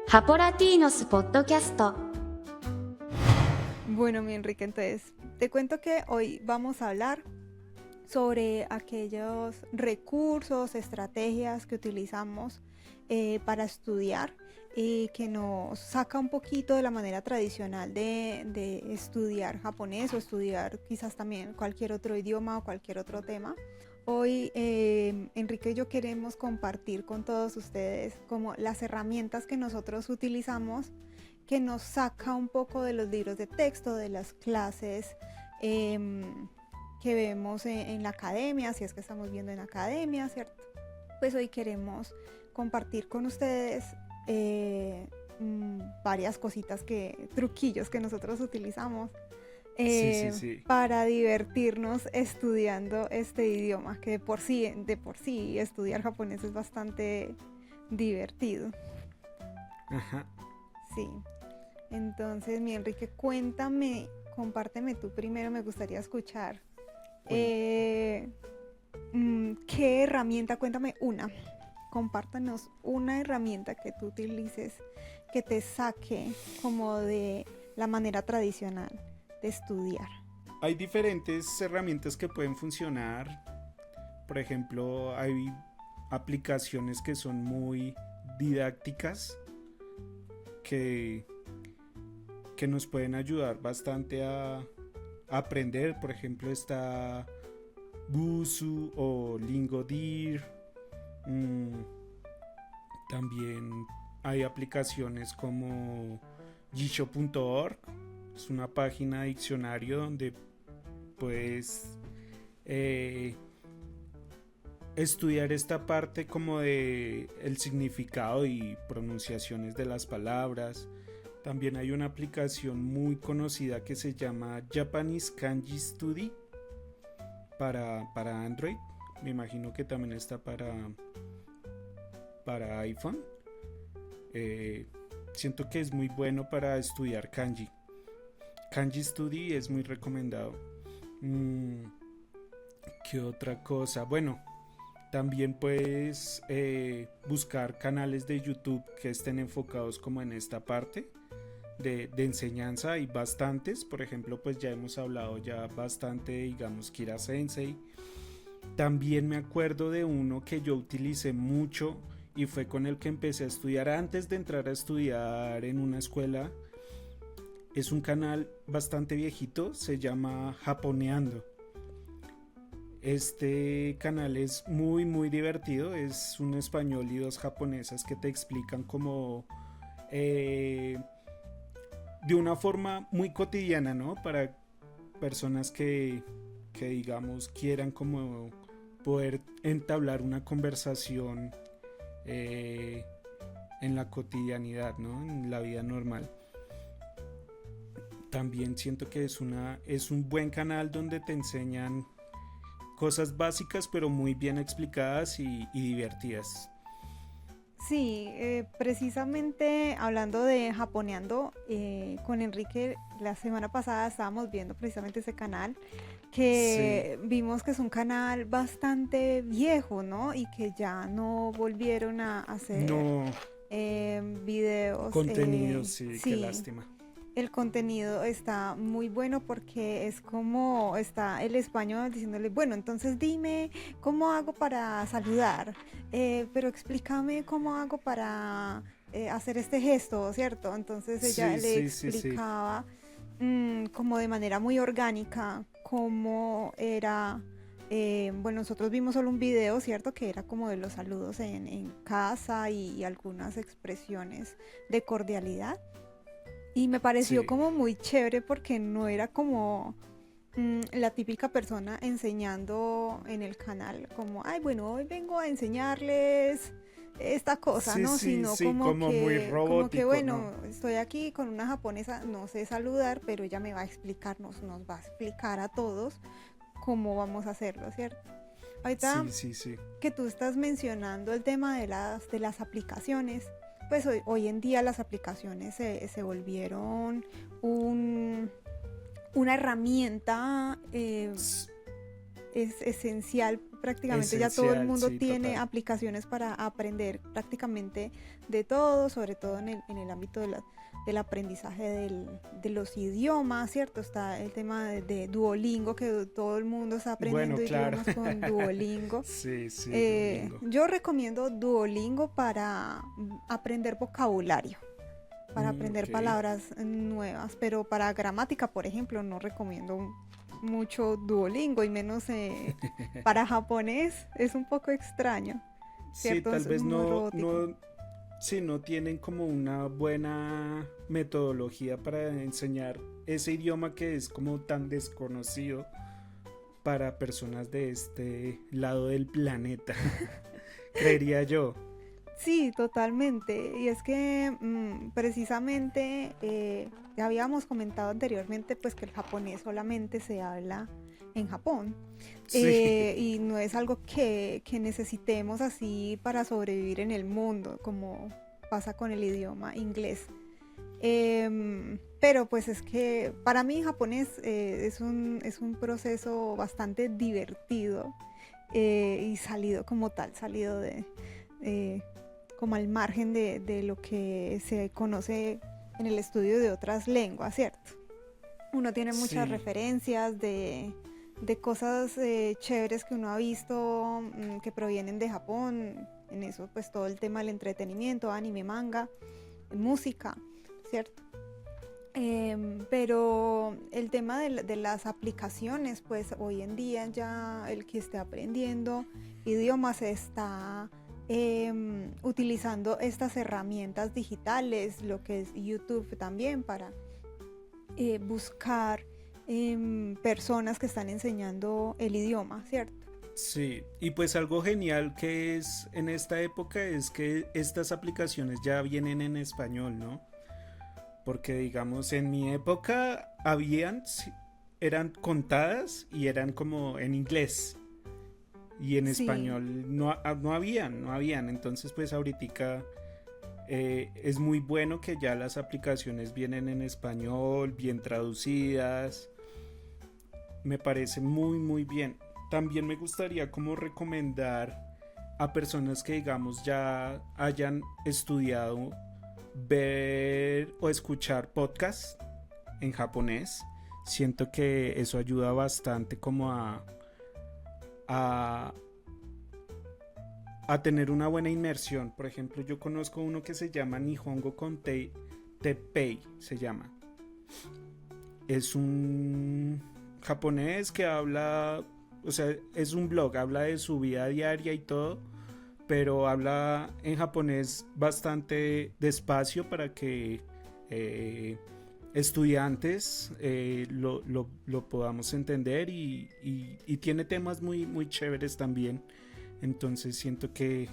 ハポラティーノスポッドキャスト。 Bueno, mi Enrique, entonces te cuento que hoy vamos a hablar sobre aquellos recursos, estrategias que utilizamos para estudiar y que nos saca un poquito de la manera tradicional de estudiar japonés o estudiar quizás también cualquier otro idioma o cualquier otro tema. Hoy Enrique y yo queremos compartir con todos ustedes como las herramientas que nosotros utilizamos, que nos saca un poco de los libros de texto, de las clases que vemos en la academia, si es que estamos viendo en academia, ¿cierto? Pues hoy queremos compartir con ustedes varias cositas, truquillos que nosotros utilizamos Sí. para divertirnos estudiando este idioma, que de por sí estudiar japonés es bastante divertido. Ajá. Sí. Entonces, mi Enrique, cuéntame, compárteme tú primero, me gustaría escuchar. ¿Qué herramienta? Cuéntame una. Compártanos una herramienta que tú utilices que te saque como de la manera tradicional de estudiar. Hay diferentes herramientas que pueden funcionar. Por ejemplo, hay aplicaciones que son muy didácticas que nos pueden ayudar bastante a aprender. Por ejemplo, está Busuu o Lingodir. También hay aplicaciones como Jisho.org. Es una página de diccionario donde puedes estudiar esta parte como de el significado y pronunciaciones de las palabras. También hay una aplicación muy conocida que se llama Japanese Kanji Study para Android. Me imagino que también está para iPhone. Siento que es muy bueno para estudiar kanji. Kanji Study es muy recomendado. ¿Qué otra cosa? Bueno, también puedes buscar canales de YouTube que estén enfocados como en esta parte de enseñanza. Hay bastantes. Por ejemplo, pues ya hemos hablado ya bastante, digamos, Kira Sensei. También me acuerdo de uno que yo utilicé mucho y fue con el que empecé a estudiar antes de entrar a estudiar en una escuela. Es un canal bastante viejito, se llama Japoneando. Este canal es muy divertido, es un español y dos japonesas que te explican como de una forma muy cotidiana, ¿no? Para personas que digamos quieran como poder entablar una conversación en la cotidianidad, ¿no? En la vida normal. También siento que es un buen canal donde te enseñan cosas básicas pero muy bien explicadas y divertidas. Sí, precisamente hablando de Japoneando, con Enrique la semana pasada estábamos viendo precisamente ese canal, Sí. que vimos que es un canal bastante viejo, ¿no? Y que ya no volvieron a hacer No, videos. contenido, sí, qué Sí, lástima. el contenido está muy bueno porque es como está el español diciéndole, bueno, entonces dime cómo hago para saludar, pero explícame cómo hago para hacer este gesto, ¿cierto? Entonces ella le Sí. explicaba como de manera muy orgánica cómo era. Bueno, nosotros vimos solo un video, ¿cierto? Que era como de los saludos en casa y algunas expresiones de cordialidad. Y me pareció Sí. como muy chévere porque no era como la típica persona enseñando en el canal, como, ay, bueno, hoy vengo a enseñarles esta cosa, ¿no? Sino Sí, como muy como que robótico, ¿no? bueno, estoy aquí con una japonesa, no sé saludar, pero ella me va a explicar, nos va a explicar a todos cómo vamos a hacerlo, ¿cierto? Ahorita Sí. que tú estás mencionando el tema de las aplicaciones, pues hoy en día las aplicaciones se volvieron un, una herramienta S- es esencial. Prácticamente ya todo el Esencial, mundo sí, tiene total. aplicaciones para aprender prácticamente de todo, sobre todo en el ámbito del aprendizaje de los idiomas, ¿cierto? Está el tema de Duolingo, que todo el mundo está Bueno, aprendiendo claro. idiomas con Duolingo. Sí, sí, Duolingo. Yo recomiendo Duolingo para aprender vocabulario, para aprender Ok. palabras nuevas, pero para gramática, por ejemplo, no recomiendo mucho Duolingo y menos para japonés, es un poco extraño, Sí, ¿cierto? tal Es vez muy robótico. sí, no tienen como una buena metodología para enseñar ese idioma que es como tan desconocido para personas de este lado del planeta, creería yo. Sí, totalmente. Y es que precisamente ya habíamos comentado anteriormente pues que el japonés solamente se habla en Japón. Sí, Y no es algo que necesitemos así para sobrevivir en el mundo, como pasa con el idioma inglés. Pero pues es que para mí japonés es un proceso bastante divertido y salido como tal, salido eh, como al margen de lo que se conoce en el estudio de otras lenguas, ¿cierto? Uno tiene muchas sí, referencias de cosas chéveres que uno ha visto que provienen de Japón, en eso pues todo el tema del entretenimiento, anime, manga, música, ¿cierto? Pero el tema de las aplicaciones, pues hoy en día ya el que esté aprendiendo idiomas está utilizando estas herramientas digitales, lo que es YouTube también, para buscar personas que están enseñando el idioma, ¿cierto? sí. Y pues algo genial que es en esta época es que estas aplicaciones ya vienen en español, ¿no? Porque digamos, en mi época habían, sí, eran contadas y eran como en inglés. Y en Sí. español no habían. Entonces pues ahorita es muy bueno que ya las aplicaciones vienen en español, bien traducidas. Me parece muy muy bien. También me gustaría como recomendar a personas que digamos ya hayan estudiado ver o escuchar podcasts en japonés. Siento que eso ayuda bastante como a, a tener una buena inmersión. Por ejemplo, yo conozco uno que se llama Nihongo con Teppei, se llama. Es un japonés que habla, o sea, es un blog, habla de su vida diaria y todo, pero habla en japonés bastante despacio para que estudiantes lo podamos entender y tiene temas muy, muy chéveres también. Entonces siento que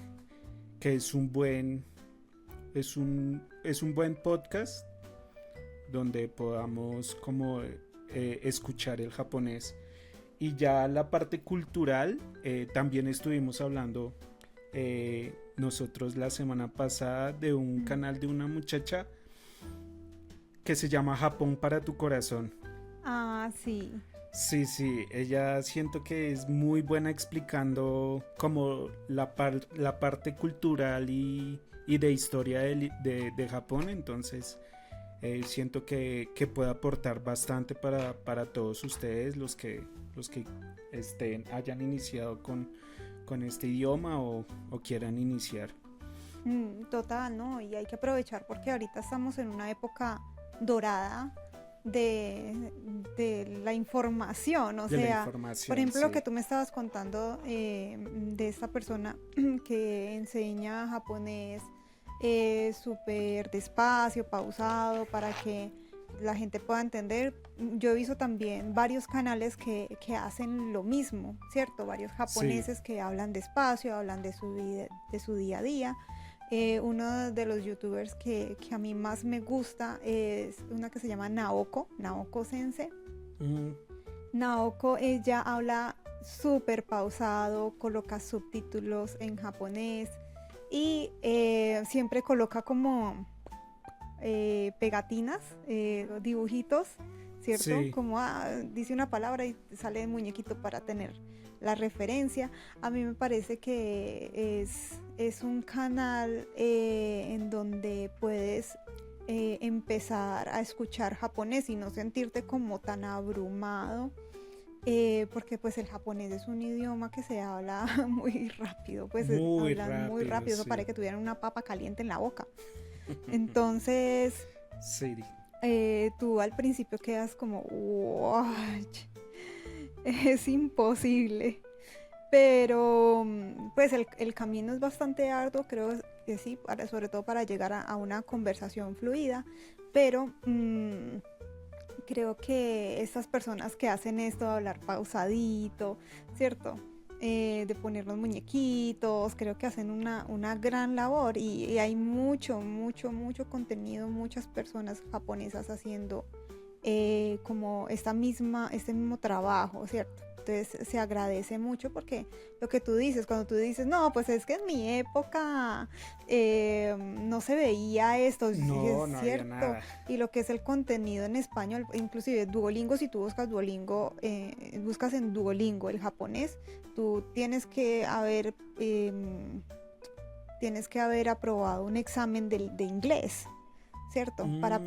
es un buen podcast donde podamos como escuchar el japonés. Y ya la parte cultural, también estuvimos hablando nosotros la semana pasada de un Mm. canal de una muchacha que se llama Japón para tu corazón. Ah, sí. Sí, sí, ella siento que es muy buena explicando como la parte cultural y de historia de Japón, entonces siento que puede aportar bastante para todos ustedes los que hayan iniciado con este idioma o quieran iniciar. Total, ¿no? Y hay que aprovechar porque ahorita estamos en una época dorada de, de la información, o De la sea, por información, ejemplo, lo sí. que tú me estabas contando de esta persona que enseña japonés súper despacio, pausado, para que la gente pueda entender. Yo he visto también varios canales que hacen lo mismo, ¿cierto? Varios Sí. japoneses que hablan despacio, hablan de su vida, de su día a día. Uno de los youtubers que a mí más me gusta es una que se llama Naoko Sensei. Mm, Naoko, ella habla súper pausado, coloca subtítulos en japonés y siempre coloca como pegatinas, dibujitos, ¿cierto? Sí. Como dice una palabra y sale el muñequito para tener la referencia. A mí me parece que es un canal en donde puedes empezar a escuchar japonés y no sentirte como tan abrumado, porque pues el japonés es un idioma que se habla muy rápido, pues Muy hablan muy rápido, rápido, eso sí. parece que tuvieran una papa caliente en la boca. Entonces, Sí. tú al principio quedas como, "Wow, es imposible". Pero pues el camino es bastante arduo, creo que sí, sobre todo para llegar a una conversación fluida, pero creo que estas personas que hacen esto, de hablar pausadito, ¿cierto? De poner los muñequitos, creo que hacen una gran labor y hay mucho contenido, muchas personas japonesas haciendo como este mismo trabajo, ¿cierto? Entonces se agradece mucho porque lo que tú dices, cuando tú dices, no, pues es que en mi época no se veía esto, sí, No, es no había cierto. nada. Y lo que es el contenido en español, inclusive Duolingo, si tú buscas Duolingo, buscas en Duolingo el japonés, tú tienes que haber aprobado un examen de inglés, ¿cierto? Ok. Para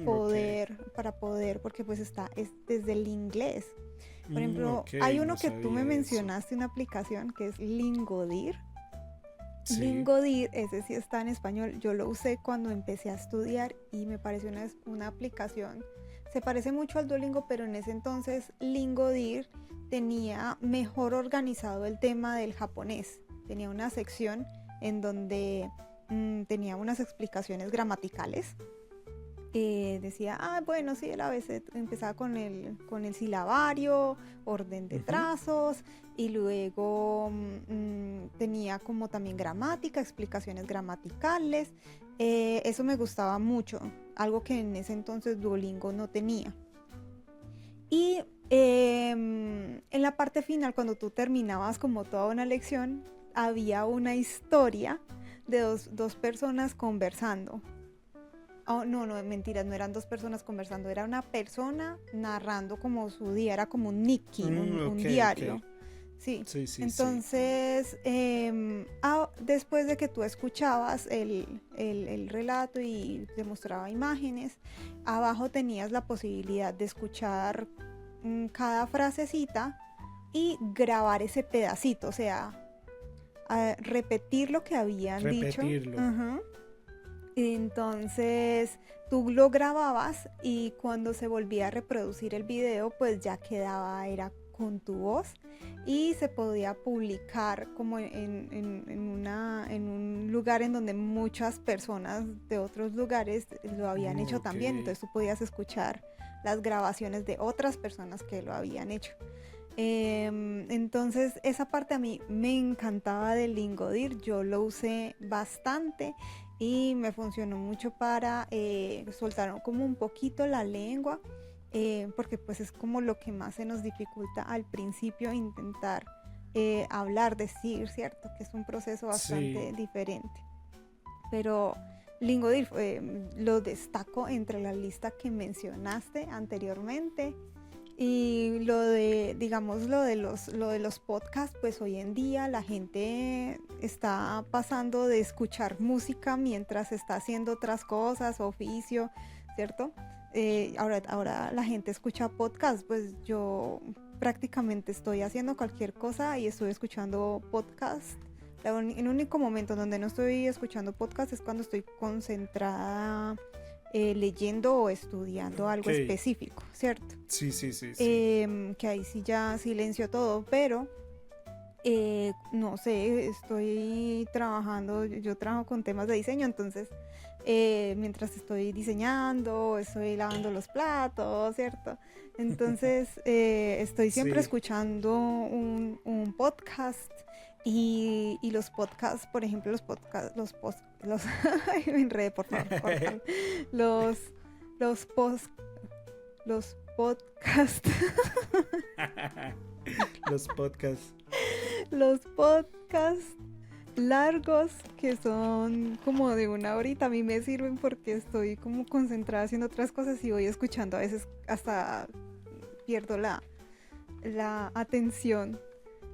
poder, porque pues es desde el inglés. Por ejemplo, Ok, hay no uno que tú me sabía eso. mencionaste, una aplicación que es Lingodir. Sí. Lingodir, ese sí está en español. Yo lo usé cuando empecé a estudiar y me pareció una aplicación. Se parece mucho al Duolingo, pero en ese entonces Lingodir tenía mejor organizado el tema del japonés. Tenía una sección en donde tenía unas explicaciones gramaticales. Decía, bueno, sí, el ABC empezaba con el silabario, orden de Ujú. trazos, y luego tenía como también gramática, explicaciones gramaticales. Eso me gustaba mucho, algo que en ese entonces Duolingo no tenía. Y en la parte final, cuando tú terminabas como toda una lección, había una historia de dos personas conversando. Oh, no, no, mentiras, no eran dos personas conversando, era una persona narrando como su día, era como un Nikki, un Ok, ok. diario. Sí, Sí, sí, sí. entonces, después de que tú escuchabas el relato y te mostraba imágenes, abajo tenías la posibilidad de escuchar cada frasecita y grabar ese pedacito, o sea, repetir lo que habían dicho. Repetirlo. Ajá. Entonces tú lo grababas y cuando se volvía a reproducir el video, pues ya quedaba, era con tu voz y se podía publicar como en un lugar en donde muchas personas de otros lugares lo habían hecho Ok. también. Entonces tú podías escuchar las grabaciones de otras personas que lo habían hecho. Entonces esa parte a mí me encantaba del Lingodir, yo lo usé bastante y me funcionó mucho para soltar como un poquito la lengua, porque pues es como lo que más se nos dificulta al principio intentar hablar, decir, ¿cierto? Que es un proceso Sí. bastante diferente. Pero Lingodir lo destaco entre la lista que mencionaste anteriormente. Y digamos, lo de los podcasts, pues hoy en día la gente está pasando de escuchar música mientras está haciendo otras cosas, oficio, ¿cierto? Ahora la gente escucha podcasts, pues yo prácticamente estoy haciendo cualquier cosa y estoy escuchando podcasts. El único momento donde no estoy escuchando podcast es cuando estoy concentrada leyendo o estudiando algo Ok. específico, ¿cierto? Sí, sí, sí, sí. Que ahí sí ya silencio todo, pero no sé, estoy trabajando, yo trabajo con temas de diseño, entonces mientras estoy diseñando, estoy lavando los platos, ¿cierto? Entonces estoy siempre Sí. escuchando un podcast y los podcasts, por ejemplo, ay, me enredé, por favor, córtalo. Los, los post, los podcasts, Los podcasts. los podcasts largos que son como de una horita a mí me sirven porque estoy como concentrada haciendo otras cosas y voy escuchando a veces hasta pierdo la atención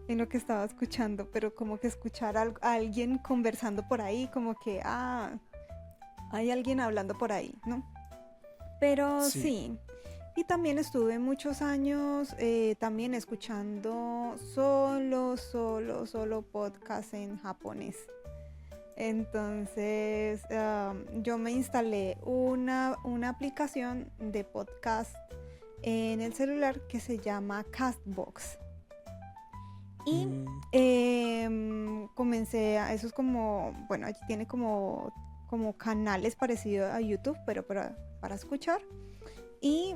en lo que estaba escuchando, pero como que escuchar a alguien conversando por ahí, como que, hay alguien hablando por ahí, ¿no? Pero Sí. sí, y también estuve muchos años también escuchando solo podcast en japonés. Entonces yo me instalé una aplicación de podcast en el celular que se llama Castbox. Y comencé eso es como, bueno, allí tiene como canales parecidos a YouTube, pero para escuchar. Y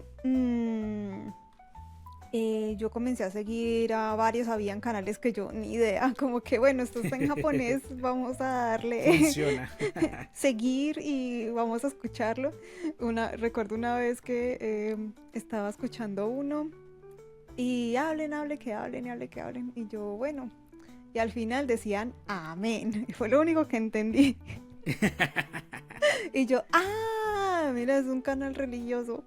yo comencé a seguir a varios, habían canales que yo ni idea, como que bueno, esto está en japonés, vamos a darle Funciona. seguir y vamos a escucharlo. Recuerdo una vez que estaba escuchando uno y que hablen, y yo, bueno, y al final decían amén, y fue lo único que entendí. Y yo, mira, es un canal religioso.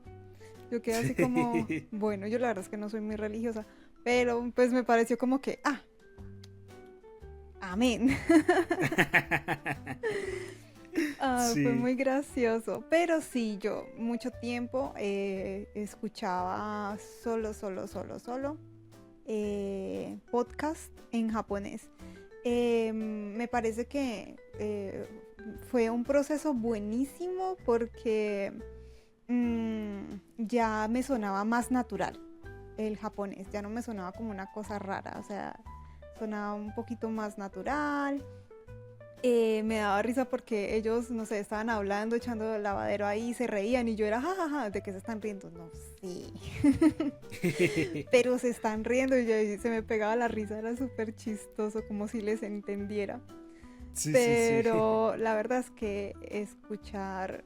Yo quedé así como, bueno, yo la verdad es que no soy muy religiosa, pero pues me pareció como que, amén. Fue Sí. muy gracioso, pero sí, yo mucho tiempo escuchaba solo podcast en japonés. Me parece que fue un proceso buenísimo porque ya me sonaba más natural el japonés, ya no me sonaba como una cosa rara, o sea, sonaba un poquito más natural. Me daba risa porque ellos, no sé, estaban hablando, echando el lavadero ahí, se reían y yo era, jajaja, ¿de qué se están riendo? No sé. Pero se están riendo y se me pegaba la risa, era súper chistoso, como si les entendiera. Sí, sí, sí. Pero la verdad es que escuchar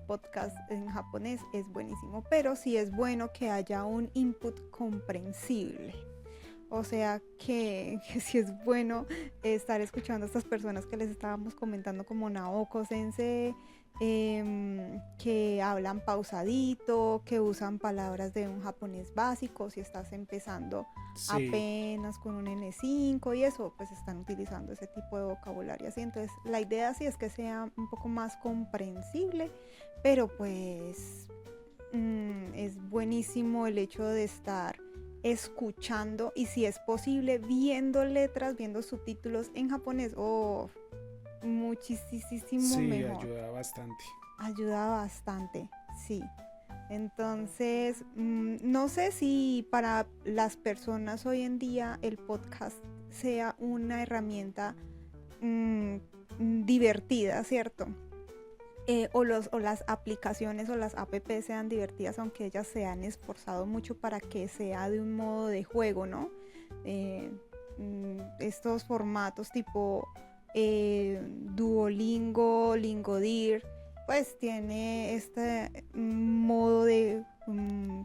podcast en japonés es buenísimo, pero sí es bueno que haya un input comprensible. O sea que sí es bueno estar escuchando a estas personas que les estábamos comentando como Naoko Sensei, que hablan pausadito, que usan palabras de un japonés básico, si estás empezando Sí, apenas con un N5 y eso, pues están utilizando ese tipo de vocabulario así. Entonces la idea sí es que sea un poco más comprensible, pero pues es buenísimo el hecho de estar escuchando y si es posible viendo letras, viendo subtítulos en japonés, muchísimo sí, mejor. ayuda bastante. Ayuda bastante, sí. Entonces, no sé si para las personas hoy en día el podcast sea una herramienta divertida, ¿cierto? O las aplicaciones o las apps sean divertidas, aunque ellas se han esforzado mucho para que sea de un modo de juego, ¿no? Estos formatos tipo Duolingo, Lingodir, pues tiene este modo de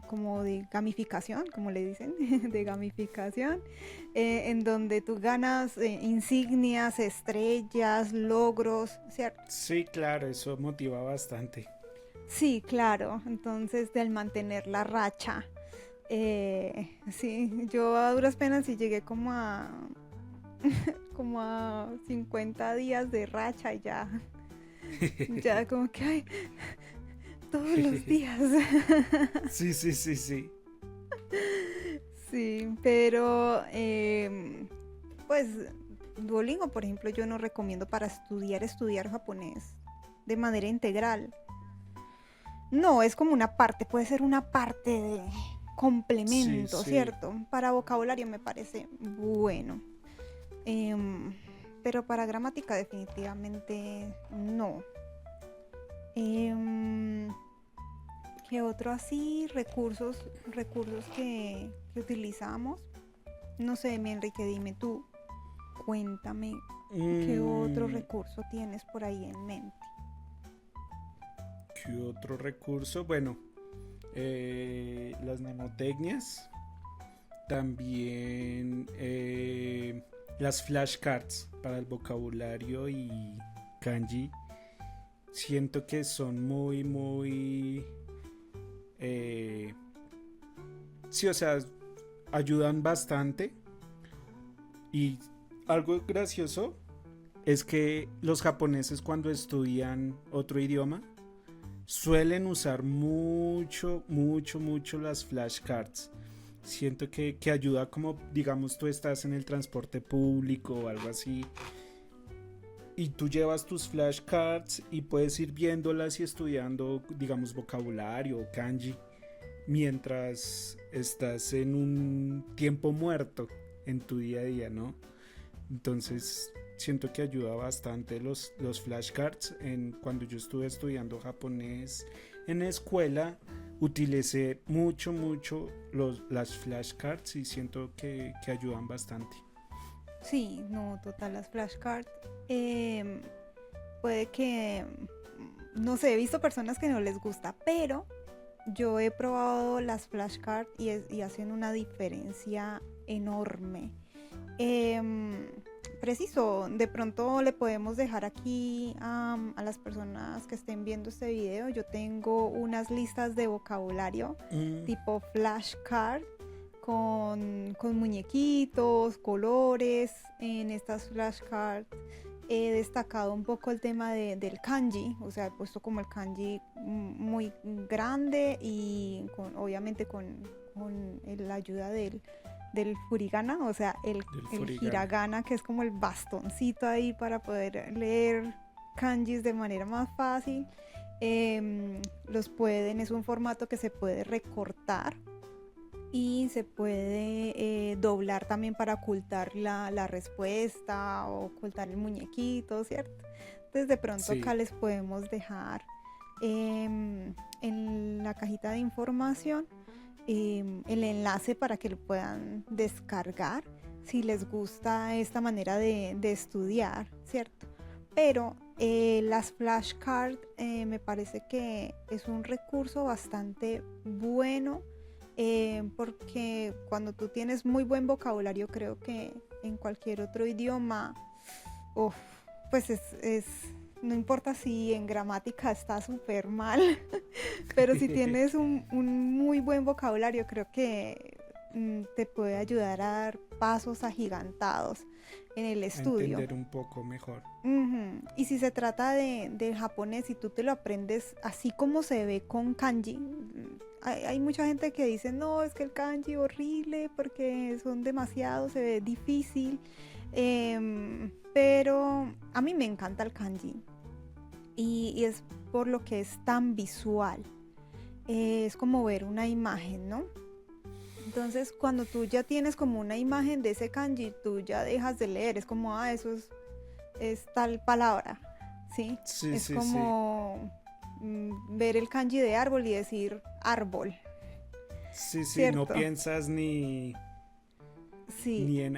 como de gamificación, como le dicen, de gamificación, en donde tú ganas insignias, estrellas, logros, ¿cierto? Sí, claro, eso motiva bastante. Sí, claro. Entonces, del mantener la racha. Sí, yo a duras penas sí llegué como a 50 días de racha y ya como que, ay, todos los días. Sí, sí, sí, sí. Sí, pero pues Duolingo, por ejemplo, yo no recomiendo para estudiar japonés de manera integral. No, es como una parte, puede ser una parte de Sí, complemento, sí. ¿cierto? Para vocabulario me parece bueno. Em, pero para gramática definitivamente no. Em, ¿Qué otro así? Recursos que utilizamos. No sé, mi Enrique, dime tú, cuéntame, ¿qué otro Mm, recurso tienes por ahí en mente? ¿Qué otro recurso? Bueno, las mnemotecnias. También las flashcards para el vocabulario y kanji. Siento que son muy, muy... eh, Sí, o sea, ayudan bastante. Y algo gracioso es que los japoneses cuando estudian otro idioma suelen usar mucho las flashcards. Siento que ayuda como, digamos, tú estás en el transporte público o algo así y tú llevas tus flashcards y puedes ir viéndolas y estudiando, digamos, vocabulario o kanji mientras estás en un tiempo muerto en tu día a día, ¿no? Entonces siento que ayuda bastante los flashcards. Cuando yo estuve estudiando japonés en escuela, utilicé mucho las flashcards y siento que ayudan bastante. Sí, no, total, las flashcards. Puede que, no sé, he visto personas que no les gusta, pero yo he probado las flashcards y hacen una diferencia enorme. Preciso, de pronto le podemos dejar aquí a las personas que estén viendo este video. Yo tengo unas listas de vocabulario tipo flashcard con muñequitos, colores. En estas flashcards he destacado un poco el tema del kanji, o sea, he puesto como el kanji muy grande y obviamente con la ayuda del furigana, o sea, el hiragana, que es como el bastoncito ahí para poder leer kanjis de manera más fácil. Es un formato que se puede recortar y se puede doblar también para ocultar la respuesta o ocultar el muñequito, ¿cierto? Entonces de pronto Sí. acá les podemos dejar en la cajita de información el enlace para que lo puedan descargar si les gusta esta manera de estudiar, ¿cierto? Pero las flashcards me parece que es un recurso bastante bueno porque cuando tú tienes muy buen vocabulario, creo que en cualquier otro idioma, pues no importa si en gramática está súper mal, pero si tienes un muy buen vocabulario, creo que te puede ayudar a dar pasos agigantados en el A estudio. entender un poco mejor. Ujú. Y si se trata de japonés y tú te lo aprendes así como se ve con kanji, hay mucha gente que dice, no, es que el kanji horrible porque son demasiados, se ve difícil, pero a mí me encanta el kanji y es por lo que es tan visual. Es como ver una imagen, ¿no? Entonces, cuando tú ya tienes como una imagen de ese kanji, tú ya dejas de leer, es como, eso es tal palabra, ¿sí? Sí, Es sí, como ver el kanji de árbol y decir árbol, sí, no ¿cierto? piensas Sí, ni en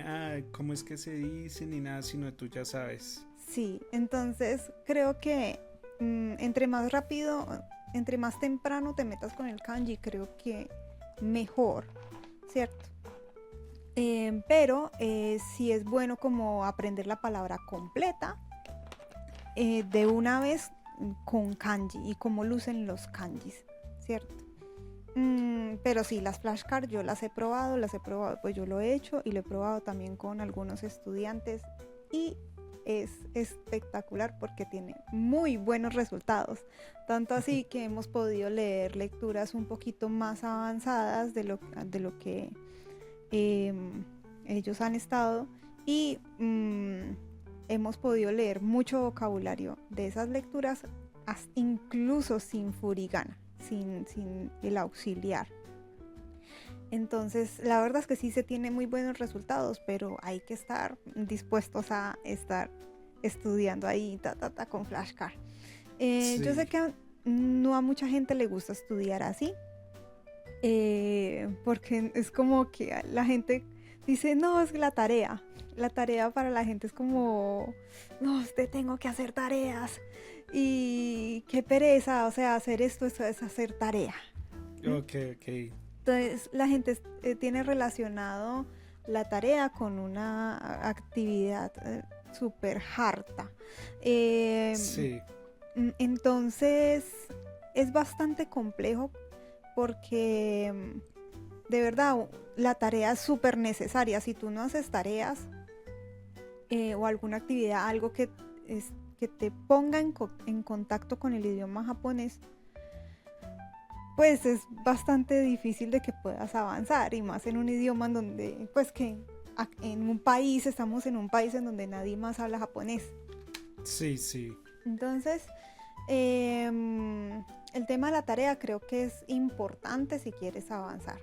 cómo es que se dice ni nada, sino tú ya sabes. sí. Entonces, creo que entre más rápido, entre más temprano te metas con el kanji, creo que mejor, ¿cierto? Pero sí es bueno como aprender la palabra completa de una vez con kanji y cómo lucen los kanjis, ¿cierto? Pero sí, las flashcards yo las he probado, pues yo lo he hecho y lo he probado también con algunos estudiantes y es espectacular porque tiene muy buenos resultados. Tanto así que hemos podido leer lecturas un poquito más avanzadas de lo que ellos han estado y hemos podido leer mucho vocabulario de esas lecturas, incluso sin furigana, sin el auxiliar. Entonces, la verdad es que sí se tiene muy buenos resultados, pero hay que estar dispuestos a estar estudiando ahí con flashcard. Yo sé Sí. que no a mucha gente le gusta estudiar así, porque es como que la gente dice, no, es la tarea. La tarea para la gente es como, no, usted tengo que hacer tareas. Y qué pereza, o sea, hacer esto es hacer tarea. Ok. Entonces la gente tiene relacionado la tarea con una actividad súper harta. Sí. Entonces es bastante complejo porque de verdad, la tarea es súper necesaria. Si tú no haces tareas o alguna actividad, algo que te ponga en contacto con el idioma japonés, pues es bastante difícil de que puedas avanzar, y más en un idioma en donde, pues que estamos en un país en donde nadie más habla japonés. Sí, sí. Entonces, el tema de la tarea creo que es importante si quieres avanzar.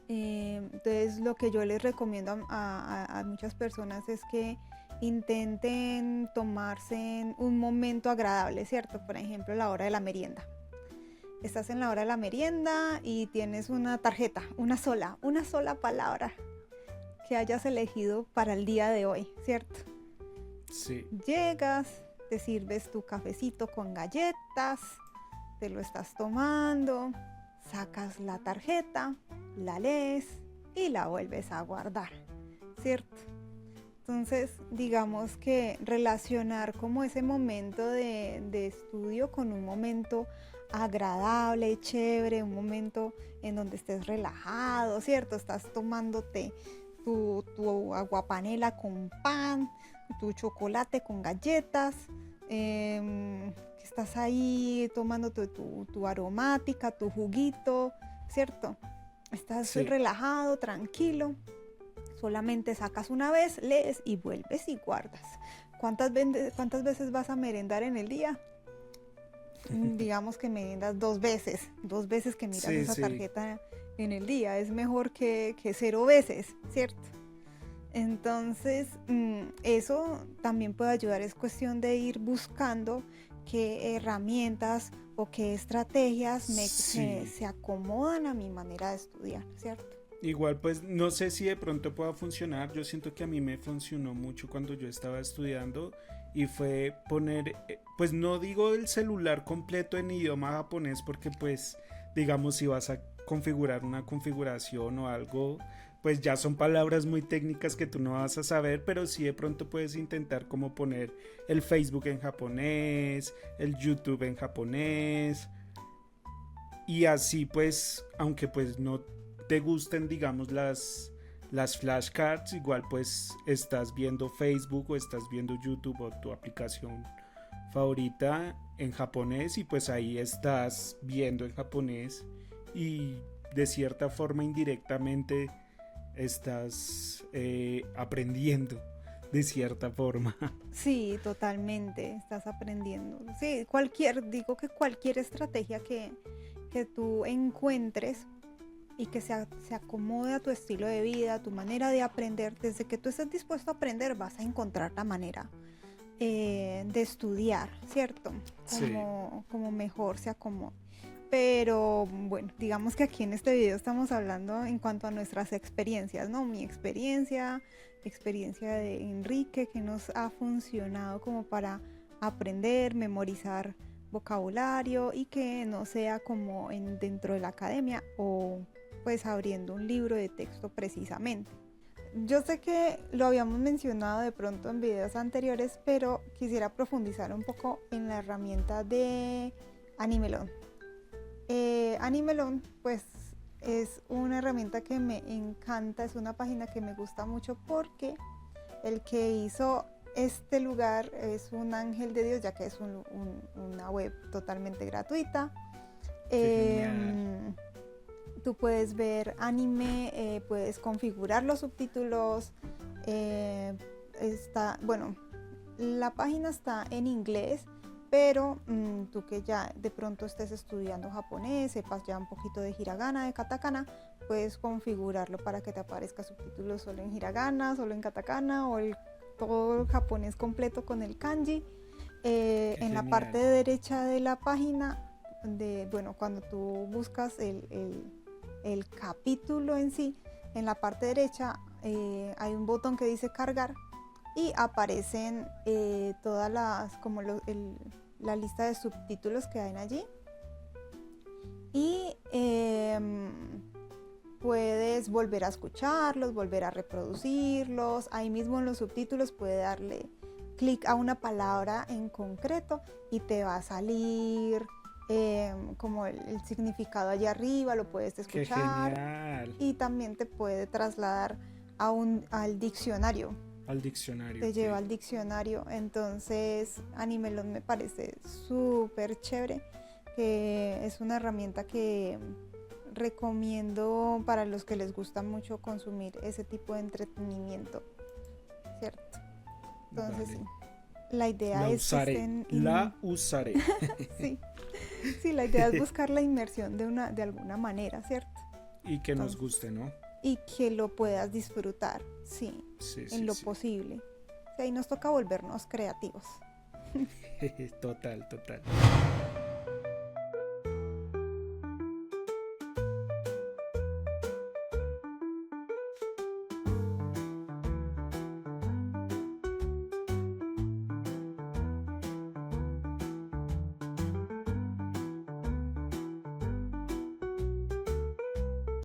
Entonces, lo que yo les recomiendo a muchas personas es que intenten tomarse un momento agradable, ¿cierto? Por ejemplo, la hora de la merienda. Estás en la hora de la merienda y tienes una tarjeta, una sola palabra que hayas elegido para el día de hoy, ¿cierto? Sí. Llegas, te sirves tu cafecito con galletas, te lo estás tomando, sacas la tarjeta, la lees y la vuelves a guardar, ¿cierto? Entonces, digamos que relacionar como ese momento de estudio con un momento agradable, chévere, un momento en donde estés relajado, ¿cierto? Estás tomándote tu aguapanela con pan, tu chocolate con galletas, estás ahí tomándote tu aromática, tu juguito, ¿cierto? Estás Sí. relajado, tranquilo. Solamente sacas una vez, lees y vuelves y guardas. ¿Cuántas veces vas a merendar en el día? Digamos que meriendas dos veces que miras Sí, esa sí. tarjeta en el día. Es mejor que 0 veces, ¿cierto? Entonces, eso también puede ayudar. Es cuestión de ir buscando qué herramientas o qué estrategias Sí. se acomodan a mi manera de estudiar, ¿cierto? Igual pues no sé si de pronto pueda funcionar, yo siento que a mí me funcionó mucho cuando yo estaba estudiando y fue poner, pues no digo el celular completo en idioma japonés porque pues digamos si vas a configurar una configuración o algo, pues ya son palabras muy técnicas que tú no vas a saber, pero sí de pronto puedes intentar como poner el Facebook en japonés, el YouTube en japonés y así pues, aunque pues no te gusten, digamos, las flashcards, igual pues estás viendo Facebook o estás viendo YouTube o tu aplicación favorita en japonés y pues ahí estás viendo en japonés y de cierta forma indirectamente estás aprendiendo de cierta forma. Sí, totalmente, estás aprendiendo. Sí, digo que cualquier estrategia que tú encuentres y que se acomode a tu estilo de vida, a tu manera de aprender, desde que tú estés dispuesto a aprender, vas a encontrar la manera de estudiar, ¿cierto? Sí, Como mejor se acomode. Pero bueno, digamos que aquí en este video estamos hablando en cuanto a nuestras experiencias, ¿no? Mi experiencia de Enrique, que nos ha funcionado como para aprender, memorizar vocabulario y que no sea como dentro de la academia o pues abriendo un libro de texto precisamente. Yo sé que lo habíamos mencionado de pronto en videos anteriores, pero quisiera profundizar un poco en la herramienta de Animelon. Animelon pues es una herramienta que me encanta, es una página que me gusta mucho porque el que hizo este lugar es un ángel de Dios, ya que es una web totalmente gratuita. qué genial. Tú puedes ver anime, puedes configurar los subtítulos. Bueno, la página está en inglés, pero tú que ya de pronto estés estudiando japonés, sepas ya un poquito de hiragana, de katakana, puedes configurarlo para que te aparezca subtítulos solo en hiragana, solo en katakana o todo el japonés completo con el kanji. En la parte derecha de la página, cuando tú buscas el capítulo en sí, en la parte derecha hay un botón que dice cargar y aparecen todas la lista de subtítulos que hay allí y puedes volver a escucharlos, volver a reproducirlos. Ahí mismo en los subtítulos puedes darle clic a una palabra en concreto y te va a salir como el significado allá arriba, lo puedes Qué escuchar genial. y también te puede trasladar al diccionario, Al diccionario. te ok. lleva al diccionario. Entonces Animelon me parece súper chévere, que es una herramienta que recomiendo para los que les gusta mucho consumir ese tipo de entretenimiento, ¿cierto? Entonces Vale. sí, la idea La es que usaré. estén La usaré. sí, sí, la idea es buscar la inmersión de alguna manera, ¿cierto? Y que nos Entonces, guste, ¿no? y que lo puedas disfrutar, sí, Sí, en lo sí. posible. O sea, ahí nos toca volvernos creativos. Total, total.